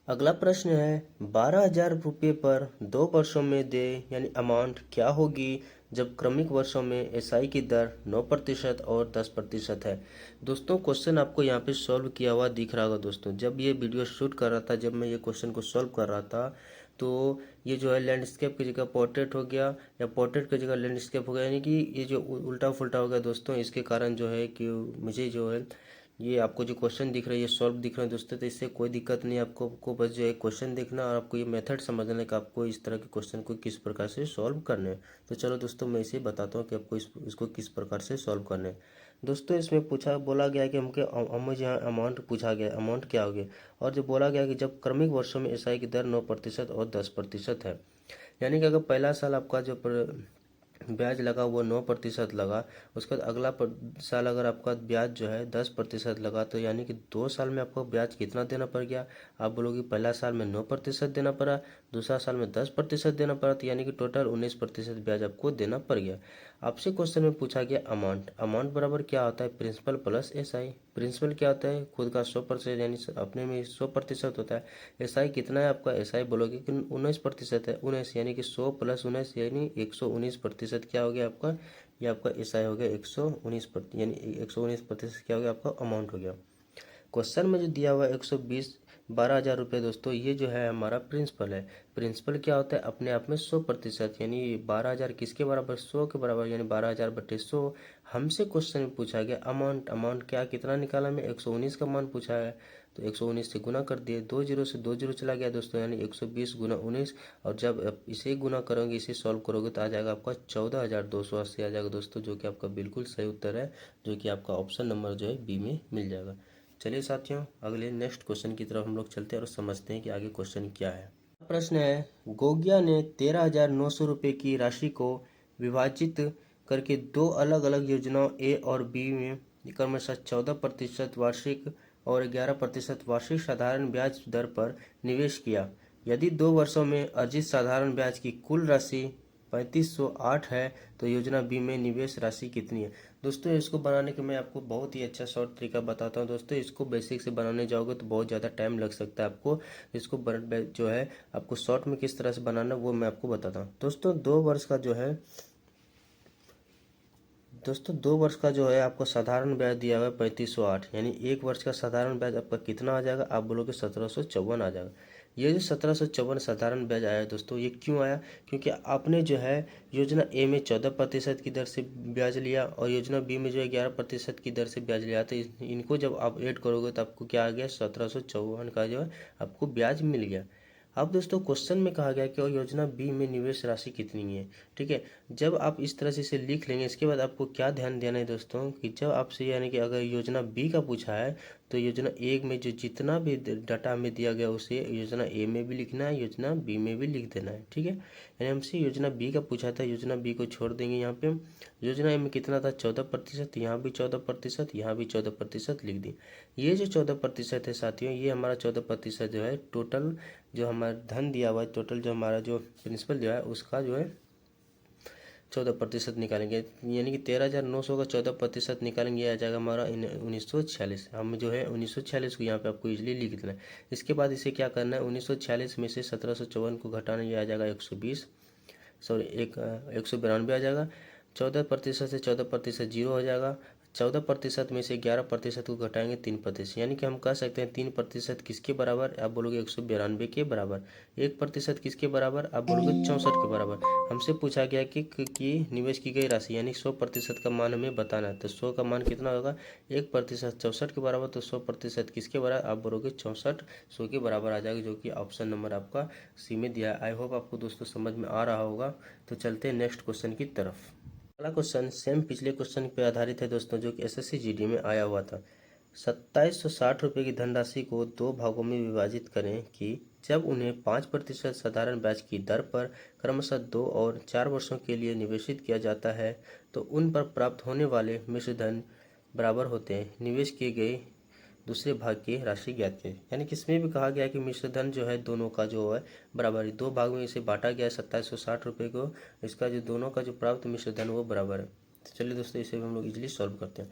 अगला प्रश्न है 12,000 रुपये पर 2 वर्षों में दे यानी अमाउंट क्या होगी जब क्रमिक वर्षों में एसआई की दर 9% और 10% है। दोस्तों क्वेश्चन आपको यहाँ पे सॉल्व किया हुआ दिख रहा होगा। दोस्तों जब ये वीडियो शूट कर रहा था, जब मैं ये क्वेश्चन को सॉल्व कर रहा था, तो ये जो है लैंडस्केप की जगह पोर्ट्रेट हो गया या पोर्ट्रेट की जगह लैंडस्केप हो गया, यानी कि ये जो उल्टा फुल्टा हो गया दोस्तों। इसके कारण जो है कि मुझे जो है ये आपको जो क्वेश्चन दिख रहा है ये सॉल्व दिख रहा है दोस्तों, तो इससे कोई दिक्कत नहीं है। आपको बस जो है क्वेश्चन देखना और आपको ये मेथड समझना है कि आपको इस तरह के क्वेश्चन को किस प्रकार से सॉल्व करने हैं। तो चलो दोस्तों मैं इसे बताता हूँ कि आपको इसको किस प्रकार से सॉल्व करने हैं। दोस्तों इसमें बोला गया है कि मुझे यहाँ अमाउंट पूछा गया, अमाउंट क्या हो गया, और जो बोला गया कि जब क्रमिक वर्षों में एसआई की दर 9% और 10% है, यानी कि अगर पहला साल आपका जो ब्याज लगा वो 9% लगा, उसके बाद अगला साल अगर आपका ब्याज जो है 10% लगा, तो यानी कि 2 साल में आपको ब्याज कितना देना पड़ गया। आप बोलोगे पहला साल में 9% देना पड़ा, दूसरा साल में 10% देना पड़ा, तो यानी कि टोटल 19% ब्याज आपको देना पड़ गया। आपसे क्वेश्चन में पूछा गया अमाउंट, अमाउंट बराबर क्या होता है प्रिंसिपल प्लस एसआई। प्रिंसिपल क्या होता है खुद का 100% यानी अपने में 100% होता है। एसआई कितना है आपका, एसआई बोलोगे कि 19% है, 19 यानी कि 100 + 19 यानी 119% क्या हो गया आपका, ये आपका एसआई हो गया 119%, यानी 119% क्या हो गया आपका अमाउंट हो गया। क्वेश्चन में जो दिया हुआ है 120 12,000 रुपये दोस्तों, ये जो है हमारा प्रिंसिपल है। प्रिंसिपल क्या होता है अपने आप में 100%, यानी 12,000 किसके बराबर, 100 के बराबर, यानी 12,000/100। हमसे क्वेश्चन में पूछा गया अमाउंट, अमाउंट क्या कितना निकाला में 119 का मान पूछा है, तो 119 से गुना कर दिए, 2 जीरो से 2 जीरो चला गया दोस्तों, यानी 120 × 19। और जब आप इसे गुना करोगे, इसे सॉल्व करोगे तो आ जाएगा आपका 14,280 आ जाएगा दोस्तों, जो कि आपका बिल्कुल सही उत्तर है, जो कि आपका ऑप्शन नंबर जो है बी में मिल जाएगा। चलिए साथियों अगले नेक्स्ट क्वेश्चन की तरफ हम लोग चलते हैं और समझते हैं कि आगे क्वेश्चन क्या है। प्रश्न है गोगिया ने 13,900 रुपये की राशि को विभाजित करके 2 अलग अलग योजनाओं ए और बी में क्रमशः 14% वार्षिक और 11% वार्षिक साधारण ब्याज दर पर निवेश किया। यदि 2 वर्षों में अर्जित साधारण ब्याज की कुल राशि 3508 है तो योजना बी में निवेश राशि कितनी है। दोस्तों इसको बनाने के मैं आपको बहुत ही अच्छा शॉर्ट तरीका बताता हूँ। दोस्तों इसको बेसिक से बनाने जाओगे तो बहुत ज़्यादा टाइम लग सकता है आपको। इसको जो है आपको शॉर्ट में किस तरह से बनाना वो मैं आपको बताता हूँ। दोस्तों 2 वर्ष का जो है, दोस्तों 2 वर्ष का जो है आपको साधारण ब्याज दिया हुआ है 3508, यानी 1 वर्ष का साधारण ब्याज आपका कितना आ जाएगा, आप बोलोगे 1754 आ जाएगा। ये जो 1754 साधारण ब्याज आया है दोस्तों, ये क्यों आया, क्योंकि आपने जो है योजना ए में 14% की दर से ब्याज लिया और योजना बी में जो है 11% की दर से ब्याज लिया, तो इनको जब आप ऐड करोगे तो आपको क्या आ गया 1754 का जो है आपको ब्याज मिल गया। अब दोस्तों क्वेश्चन में कहा गया कि और योजना बी में निवेश राशि कितनी है। ठीक है, जब आप इस तरह से इसे लिख लेंगे, इसके बाद आपको क्या ध्यान देना है दोस्तों कि जब आपसे यानी कि अगर योजना बी का पूछा है तो योजना ए में जो जितना भी डाटा हमें दिया गया उसे योजना ए में भी लिखना है, योजना बी में भी लिख देना है। ठीक है, यानी हमसे योजना बी का पूछा था, योजना बी को छोड़ देंगे। यहाँ पे योजना ए में कितना था 14%, यहाँ भी 14%, यहाँ भी 14% लिख दी। ये जो 14% है साथियों, ये हमारा 14% जो है टोटल जो हमारा धन दिया हुआ है, टोटल जो हमारा जो प्रिंसिपल जो है उसका जो है 14% निकालेंगे, यानी कि 13,900 का 14% निकालेंगे, आ जाएगा हमारा 1946। हम जो है 1946 को यहाँ पे आपको इजीली लिख देना है। इसके बाद इसे क्या करना है, 1946 में से 1754 को घटाना, ये आ जाएगा 120, सॉरी 192 आ जाएगा। 14% से 14% जीरो हो जाएगा। 14% में से 11% को घटाएंगे 3%, यानी कि हम कह सकते हैं 3% किसके बराबर, आप बोलोगे 192 के बराबर। 1% किसके बराबर, आप बोलोगे 64 के बराबर। हमसे पूछा गया कि निवेश की गई राशि यानी 100% का मान हमें बताना है, तो 100 का मान कितना होगा, 1% 64 के बराबर, तो 100% किसके बराबर, आप बोलोगे 64 100 के बराबर आ जाएगा, जो कि ऑप्शन नंबर आपका सी में दिया है। आई होप आपको दोस्तों समझ में आ रहा होगा। तो चलते हैं नेक्स्ट क्वेश्चन की तरफ। अगला क्वेश्चन सेम पिछले क्वेश्चन पे आधारित है दोस्तों, जो कि एसएससी जीडी में आया हुआ था। 2760 रुपये की धनराशि को 2 भागों में विभाजित करें कि जब उन्हें 5% साधारण ब्याज की दर पर क्रमशः 2 और 4 वर्षों के लिए निवेशित किया जाता है तो उन पर प्राप्त होने वाले मिश्र धन बराबर होते हैं निवेश किए गए दूसरे भाग की राशि ज्ञात करें। यानी कि इसमें भी कहा गया कि मिश्र धन जो है दोनों का जो है बराबर है, 2 भाग में इसे बांटा गया है 2760 रुपये को, इसका जो दोनों का जो प्राप्त मिश्र धन वो बराबर है। तो चलिए दोस्तों इसे भी हम लोग इजीली सॉल्व करते हैं।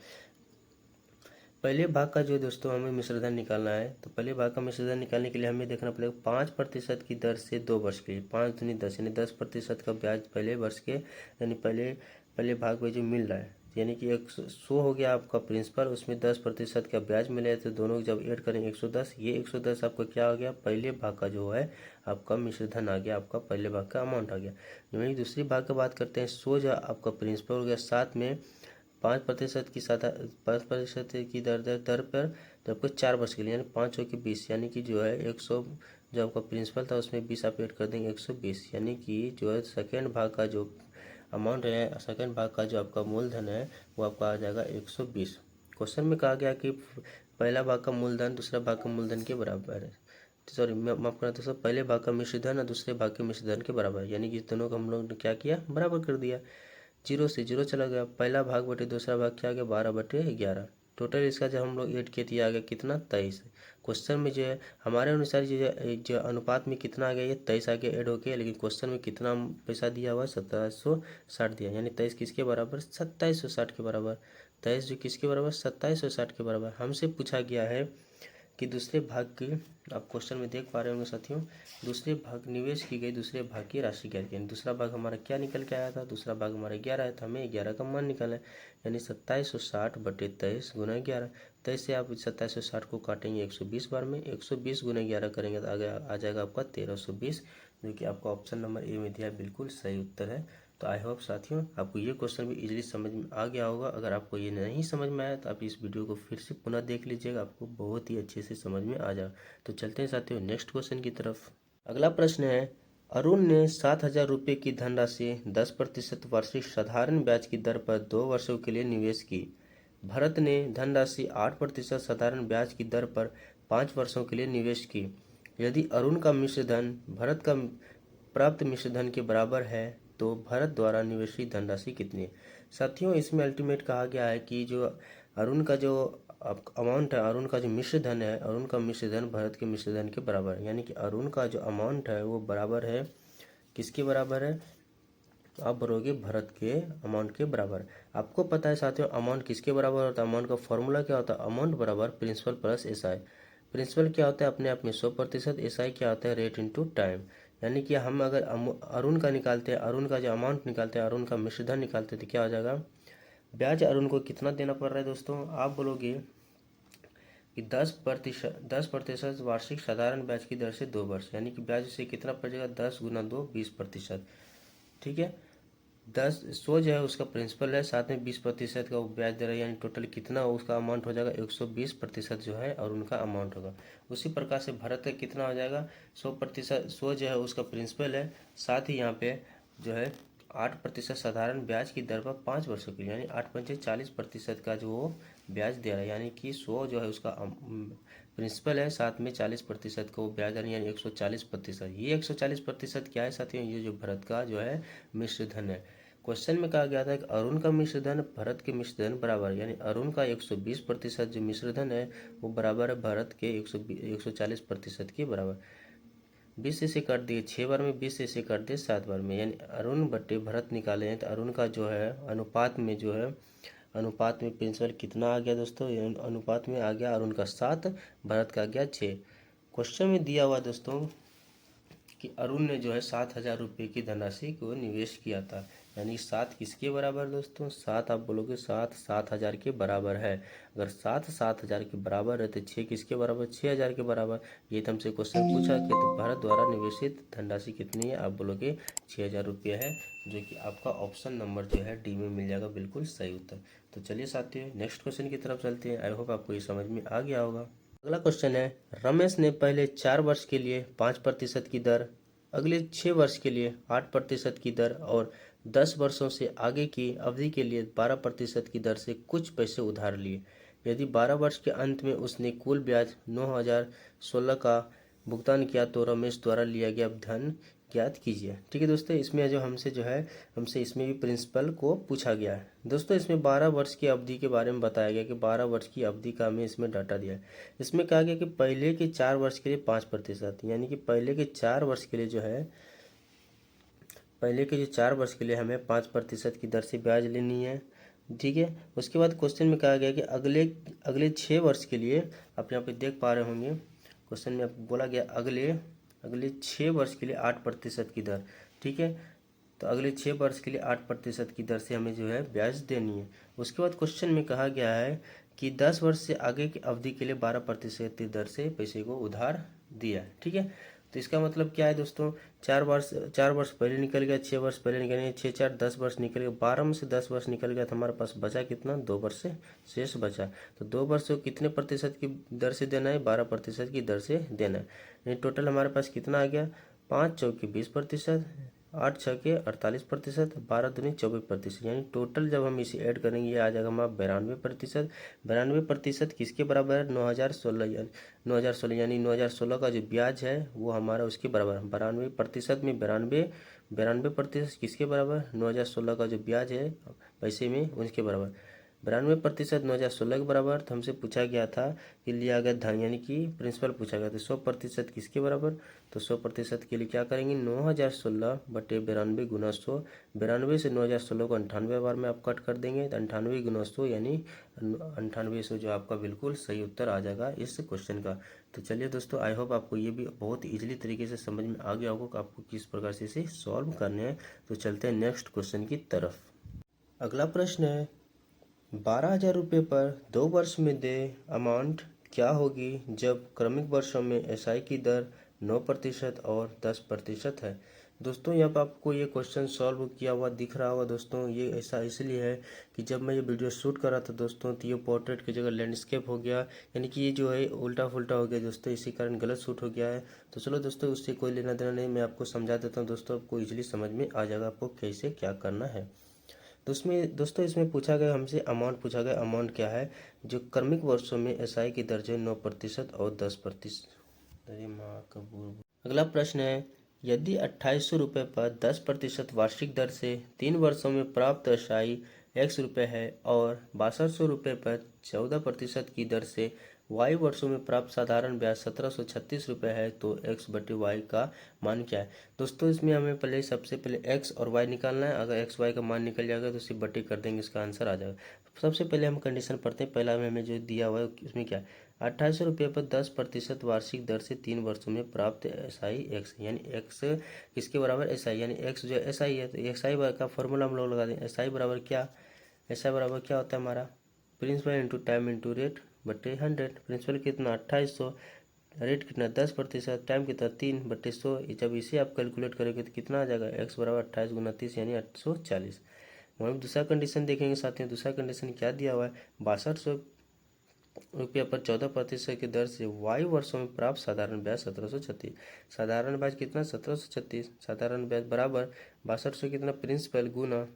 पहले भाग का जो दोस्तों हमें मिश्र धन निकालना है, तो पहले भाग का मिश्र धन निकालने के लिए हमें देखना पड़ेगा 5% की दर से 2 वर्ष के लिए, 5 दूनी 10 यानी 10% का ब्याज पहले वर्ष के यानी पहले पहले भाग में जो मिल रहा है, यानी कि 100 हो गया आपका प्रिंसिपल, उसमें 10% का ब्याज मिले, तो दोनों जब ऐड करेंगे 110, ये 110 आपका क्या हो गया, पहले भाग का जो है आपका मिश्र धन आ गया, आपका पहले भाग का अमाउंट आ गया। वहीं दूसरी भाग की बात करते हैं, 100 जो आपका प्रिंसिपल हो गया, साथ में 5% की साथ 5% की दर पर तो आपको 4 वर्ष के लिए यानी 5 की 20 यानी कि जो है 100, जो आपका प्रिंसिपल था उसमें 20 आप ऐड कर देंगे 120, यानी कि जो है सेकेंड भाग का जो अमाउंट है, सेकेंड भाग का जो आपका मूलधन है वो आपका आ जाएगा 120। क्वेश्चन में कहा गया कि पहला भाग का मूलधन दूसरा भाग का मूलधन के बराबर है, सॉरी माफ करना दोस्तों, पहले भाग का मिश्र धन और दूसरे भाग के मिश्र धन के बराबर है, यानी कि दोनों को हम लोग ने क्या किया, बराबर कर दिया। 0 से 0 चला गया, पहला भाग बटे दूसरा भाग क्या आ गया, 12/11। टोटल इसका जब हम लोग ऐड किए तो आ गया कितना, 23। क्वेश्चन में जो है हमारे अनुसार जो अनुपात में कितना आ गया, ये 23 आ गया ऐड होके, लेकिन क्वेश्चन में कितना पैसा दिया हुआ है, 2760 दिया, यानी 23 किसके बराबर, 2760 के बराबर। 23 जो किसके बराबर, 2760 के बराबर। हमसे पूछा गया है कि दूसरे भाग की, आप क्वेश्चन में देख पा रहे होंगे साथियों, दूसरे भाग निवेश की गई दूसरे भाग की राशि क्या है, दूसरा भाग हमारा क्या निकल के आया था, दूसरा भाग हमारा 11 आया था, हमें 11 का मान निकालना है, यानी 2760 बटे 23 गुना 11। 23 से आप 2760 को काटेंगे 120 बार में, 120 गुना 11 करेंगे तो आगे आ जाएगा आपका 1320, जो कि आपका ऑप्शन नंबर ए में दिया बिल्कुल सही उत्तर है। तो आई होप साथियों आपको ये क्वेश्चन भी इजीली समझ में आ गया होगा। अगर आपको ये नहीं समझ में आया तो आप इस वीडियो को फिर से पुनः देख लीजिएगा, आपको बहुत ही अच्छे से समझ में आ जाएगा। तो चलते हैं साथियों नेक्स्ट क्वेश्चन की तरफ। अगला प्रश्न है, अरुण ने 7,000 रुपये की धनराशि 10% वार्षिक साधारण ब्याज की दर पर 2 वर्षों के लिए निवेश की। भरत ने धनराशि 8% साधारण ब्याज की दर पर 5 वर्षों के लिए निवेश की। यदि अरुण का मिश्र धन भरत का प्राप्त मिश्र धन के बराबर है तो भरत द्वारा निवेशित धनराशि कितनी है। साथियों इसमें अल्टीमेट कहा गया है कि जो अरुण का जो अमाउंट है, अरुण का जो मिश्र धन है, अरुण का मिश्र धन भरत के मिश्र धन के बराबर है, यानी कि अरुण का जो अमाउंट है वो बराबर है, किसके बराबर है, तो आप बोलोगे भरत के अमाउंट के बराबर। आपको पता है साथियों अमाउंट किसके बराबर होता है, अमाउंट का फॉर्मूला क्या होता है, अमाउंट बराबर प्रिंसिपल प्लस एसआई। प्रिंसिपल क्या होता है अपने आप में 100%, एसआई क्या होता है रेट इनटू टाइम। यानी कि हम अगर अरुण का निकालते हैं, अरुण का जो अमाउंट निकालते हैं, अरुण का मिश्रधन निकालते हैं तो क्या हो जाएगा, ब्याज अरुण को कितना देना पड़ रहा है दोस्तों, आप बोलोगे कि 10% वार्षिक साधारण ब्याज की दर से 2 वर्ष, यानी कि ब्याज से कितना पड़ जाएगा, 10 गुना 2 20%। ठीक है, 100 जो है उसका प्रिंसिपल है, साथ में 20% का वो ब्याज दे रहा है, यानी टोटल कितना उसका अमाउंट हो जाएगा, 120% जो है और उनका अमाउंट होगा। उसी प्रकार से भरत का कितना हो जाएगा, 100%, 100 जो है उसका प्रिंसिपल है, साथ ही यहाँ पे जो है 8% साधारण ब्याज की दर पर 5 वर्षों के लिए, यानी 8 × 40% का जो वो ब्याज दे रहा है, यानी कि 100 जो है उसका प्रिंसिपल है, साथ में 40% का वो ब्याज दे रहा है, यानी 140%। ये 140% क्या है साथियों, ये जो भरत का जो है मिश्र धन है। क्वेश्चन में कहा गया था कि अरुण का मिश्र धन भरत के मिश्र धन बराबर, यानी अरुण का 120% जो मिश्र धन है वो बराबर है भरत के 140% के बराबर। 20 से काट दिए 6 बार में, 20 से काट दिए 7 बार में, यानी अरुण बटे भरत निकाले हैं तो अरुण का जो है अनुपात में जो है, अनुपात में प्रिंसिपल कितना आ गया दोस्तों, अनुपात में आ गया अरुण का 7, भरत का आ गया 6। क्वेश्चन में दिया हुआ दोस्तों कि अरुण ने जो है 7,000 रुपये की धनराशि को निवेश किया था, यानी 7 किसके बराबर दोस्तों, 7 आप बोलोगे 7 7,000 के बराबर है। अगर 7 7,000 के बराबर है तो 6 किसके बराबर, 6,000 के बराबर। ये तो हमसे क्वेश्चन पूछा कि तो भारत द्वारा निवेशित धनराशि कितनी है, आप बोलोगे 6,000 रुपये है, जो कि आपका ऑप्शन नंबर जो है डी में मिल जाएगा बिल्कुल सही उत्तर। तो चलिए साथियों नेक्स्ट क्वेश्चन की तरफ चलते हैं। आई होप आपको ये समझ में आ गया होगा। अगला क्वेश्चन है, रमेश ने पहले 4 वर्ष के लिए 5% की दर, अगले 6 वर्ष के लिए 8% की दर और 10 वर्षों से आगे की अवधि के लिए 12% की दर से कुछ पैसे उधार लिए। यदि 12 वर्ष के अंत में उसने कुल ब्याज 9,016 का भुगतान किया तो रमेश द्वारा लिया गया धन ज्ञात कीजिए। ठीक है दोस्तों, इसमें जो हमसे इसमें भी प्रिंसिपल को पूछा गया है। दोस्तों इसमें 12 वर्ष की अवधि के बारे में बताया गया कि 12 वर्ष की अवधि का हमें इसमें डाटा दिया है। इसमें कहा गया कि पहले के 4 वर्ष के लिए 5%, यानी कि पहले के 4 वर्ष के लिए जो है, पहले के जो 4 वर्ष के लिए हमें 5% की दर से ब्याज लेनी है। ठीक है। उसके बाद क्वेश्चन में कहा गया कि अगले अगले 6 वर्ष के लिए, आप यहाँ पे देख पा रहे होंगे क्वेश्चन में आपको बोला गया अगले अगले 6 वर्ष के लिए 8% की दर। ठीक है, तो अगले 6 वर्ष के लिए 8% की दर से हमें जो है ब्याज देनी है। उसके बाद क्वेश्चन में कहा गया है कि 10 वर्ष से आगे की अवधि के लिए 12% की दर से पैसे को उधार दिया है। ठीक है, तो इसका मतलब क्या है दोस्तों, 4 वर्ष पहले निकल गया, 6 वर्ष पहले निकल गया, 6 4 10 वर्ष निकल गया, 12 में से 10 वर्ष निकल गया, तो हमारे पास बचा कितना, 2 वर्ष से शेष बचा। तो 2 वर्ष को कितने प्रतिशत की दर से देना है, 12% की दर से देना है। यानी टोटल हमारे पास कितना आ गया, 5 चौके 20%, 8 छके 48%, 12 दूनी 24%। यानी टोटल जब हम इसे ऐड करेंगे ये आ जाएगा हमारा 92%। 92% किसके बराबर है, 9,016, यानी 9,016, यानी 9,016 का जो ब्याज है वो हमारा उसके बराबर है। 92% में 92% किसके बराबर, 9,016 का जो ब्याज है पैसे में उसके बराबर। 92% 9,016 के बराबर। तो हमसे पूछा गया था कि लिया गया धन यानी कि प्रिंसिपल पूछा गया था 100% किसके बराबर। तो 100% के लिए क्या करेंगे, 9,016 बटे 92 गुना 100। 92 से 9,016 को 98 बार में आप कट कर देंगे, तो 98 गुना 100 यानी 98 से जो आपका बिल्कुल सही उत्तर आ जाएगा इस क्वेश्चन का। तो चलिए दोस्तों, आई होप आपको ये भी बहुत ईजिली तरीके से समझ में आ गया होगा कि आपको किस प्रकार से इसे सॉल्व करने हैं। तो चलते हैं नेक्स्ट क्वेश्चन की तरफ। अगला प्रश्न है, 12,000 रुपये पर 2 वर्ष में देय अमाउंट क्या होगी जब क्रमिक वर्षों में एसआई की दर 9% और 10% है। दोस्तों यहाँ पर आपको ये क्वेश्चन सॉल्व किया हुआ दिख रहा होगा। दोस्तों ये ऐसा इसलिए है कि जब मैं ये वीडियो शूट कर रहा था दोस्तों, तो ये पोर्ट्रेट की जगह लैंडस्केप हो गया, यानी कि ये जो है उल्टा फुल्टा हो गया दोस्तों, इसी कारण गलत शूट हो गया है। तो चलो दोस्तों, उससे कोई लेना देना नहीं, मैं आपको समझा देता हूँ दोस्तों, आपको ईजिली समझ में आ जाएगा आपको कैसे क्या करना है। तो उसमें दोस्तों इसमें पूछा गया हमसे अमाउंट पूछा गया, अमाउंट क्या है जो क्रमिक वर्षों में एसआई की दर जो 9% और 10%। अरे माँ कबूल। अगला प्रश्न है, यदि 2,800 रुपये पर 10% वार्षिक दर से 3 वर्षों में प्राप्त एसआई X रुपये है और 6200 रुपये पर 14% की दर से Y वर्षों में प्राप्त साधारण ब्याज 1,736 रुपये है, तो X बटे Y का मान क्या है। दोस्तों इसमें हमें पहले सबसे पहले X और Y निकालना है। अगर X Y का मान निकल जाएगा तो उसे बटे कर देंगे, इसका आंसर आ जाएगा। सबसे पहले हम कंडीशन पढ़ते हैं। पहला में हमें जो दिया हुआ है उसमें क्या है, 2,800 रुपये पर 10% वार्षिक दर से 3 वर्षों में प्राप्त एसआई एक्स, यानी एक्स किसके बराबर, एसआई, यानी एक्स जो एसआई है, तो एसआई का फॉर्मूला हम लोग लगा दें। एसआई बराबर क्या, एसआई बराबर क्या होता है हमारा, principal into time into rate बटे 100। प्रिंसिपल कितना 2,800, रेट कितना 10%, टाइम कितना 3/100। जब इसे आप कैलकुलेट करेंगे तो कितना आ जाएगा, एक्स बराबर 28 गुना 30 यानी 840। वहीं दूसरा कंडीशन देखेंगे साथ में, दूसरा कंडीशन क्या दिया हुआ है, 6200 रुपये पर 14% की दर से वाई वर्षों में प्राप्त साधारण ब्याज 1736। साधारण ब्याज कितना 1736, साधारण ब्याज बराबर 6200 कितना प्रिंसिपल गुना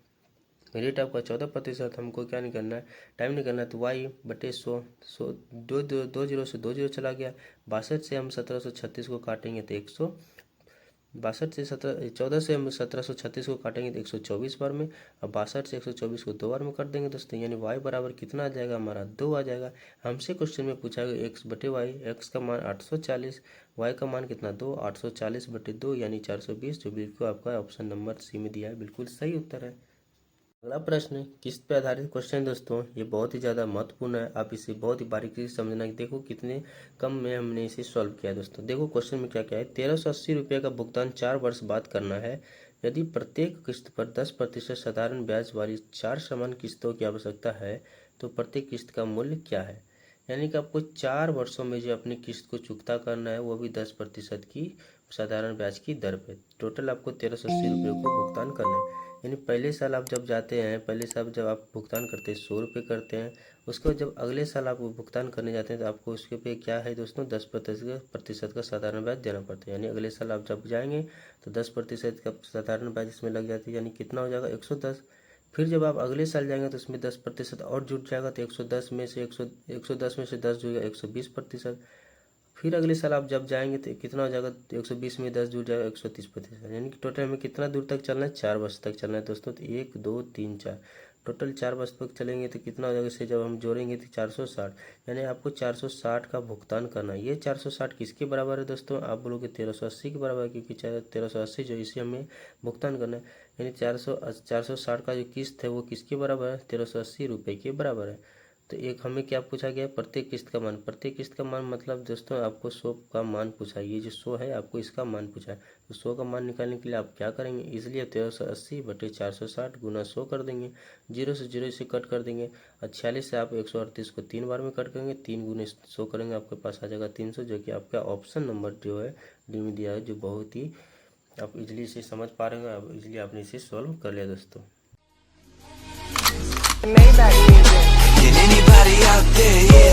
रेट आपका 14%, हमको क्या निकलना है, टाइम निकलना है, तो वाई बटे 100 दो जीरो से 2 जीरो चला गया। 62 से हम 1736 को काटेंगे तो 100, 62 से 14 से हम 1736 को काटेंगे तो 124 बार में, और 62 से 124 को 2 बार में कर देंगे दोस्तों, यानी y बराबर कितना आ जाएगा हमारा 2 आ जाएगा। हमसे क्वेश्चन में पूछा गया x बटे वाई, एक्स का मान 840, y का मान कितना 2, 840 बटे 2 यानी 420, जो बिल्कुल आपका ऑप्शन नंबर सी में दिया है, बिल्कुल सही उत्तर है। अगला प्रश्न किस्त पे आधारित क्वेश्चन है दोस्तों, ये बहुत ही ज़्यादा महत्वपूर्ण है, आप इसे बहुत ही बारीकी से समझना कि देखो कितने कम में हमने इसे सॉल्व किया है दोस्तों। देखो क्वेश्चन में क्या क्या है, 1,380 रुपये का भुगतान 4 वर्ष बाद करना है। यदि प्रत्येक किस्त पर 10% साधारण ब्याज वाली 4 समान किस्तों की आवश्यकता है तो प्रत्येक किस्त का मूल्य क्या है। यानी कि आपको 4 वर्षों में जो अपनी किस्त को चुकता करना है वो भी 10% की साधारण ब्याज की दर पे, टोटल आपको 1,380 रुपये को भुगतान करना है। यानी पहले साल आप जब जाते हैं, पहले साल जब आप भुगतान करते हैं 100 रुपये करते हैं, उसके बाद जब अगले साल आप भुगतान करने जाते हैं तो आपको उसके पे क्या है दोस्तों 10% का साधारण ब्याज देना पड़ता है। यानी अगले साल आप जब जाएंगे तो 10% का साधारण ब्याज इसमें लग जाती है, यानी कितना हो जाएगा 110। फिर जब आप अगले साल जाएंगे तो उसमें 10% और जुट जाएगा, तो 110 में से 110 में से 10 जुड़ेगा 120%। फिर अगले साल आप जब जाएंगे तो कितना हो जाएगा, 120 में 10 जुड़ जाएगा 130%, यानी कि टोटल हमें कितना दूर तक चलना है, 4 वर्ष तक चलना है दोस्तों। तो 1 2 3 4 टोटल 4 बस तक चलेंगे तो कितना हो जाएगा, इसे जब हम जोड़ेंगे तो 460, यानी आपको 460 का भुगतान करना है। ये 460 किसके बराबर है दोस्तों, आप बोलोगे 1380 के बराबर है, क्योंकि 1380 जो इसे हमें भुगतान करना है, यानी 460 का जो किस्त है वो किसके बराबर है, 1380 रुपये के बराबर है। तो एक हमें क्या पूछा गया, प्रत्येक किस्त का मान। प्रत्येक किस्त का मान मतलब दोस्तों आपको 100 का मान पूछा है, ये जो 100 है आपको इसका मान पूछा है। तो 100 का मान निकालने के लिए आप क्या करेंगे, इसलिए 1380 बटे 460 गुना 100 कर देंगे, 0 से 0 से कट कर देंगे, और 46 से आप 138 को 3 बार में कट करेंगे, 3 गुने 100 करेंगे, आपके पास आ जाएगा 300, जो कि आपका ऑप्शन नंबर जो है डी में दिया है, जो बहुत ही आप इजीली से समझ पा रहे हैं, अब इजीली आपने इसे सॉल्व कर लिया दोस्तों। Can anybody out there, yeah?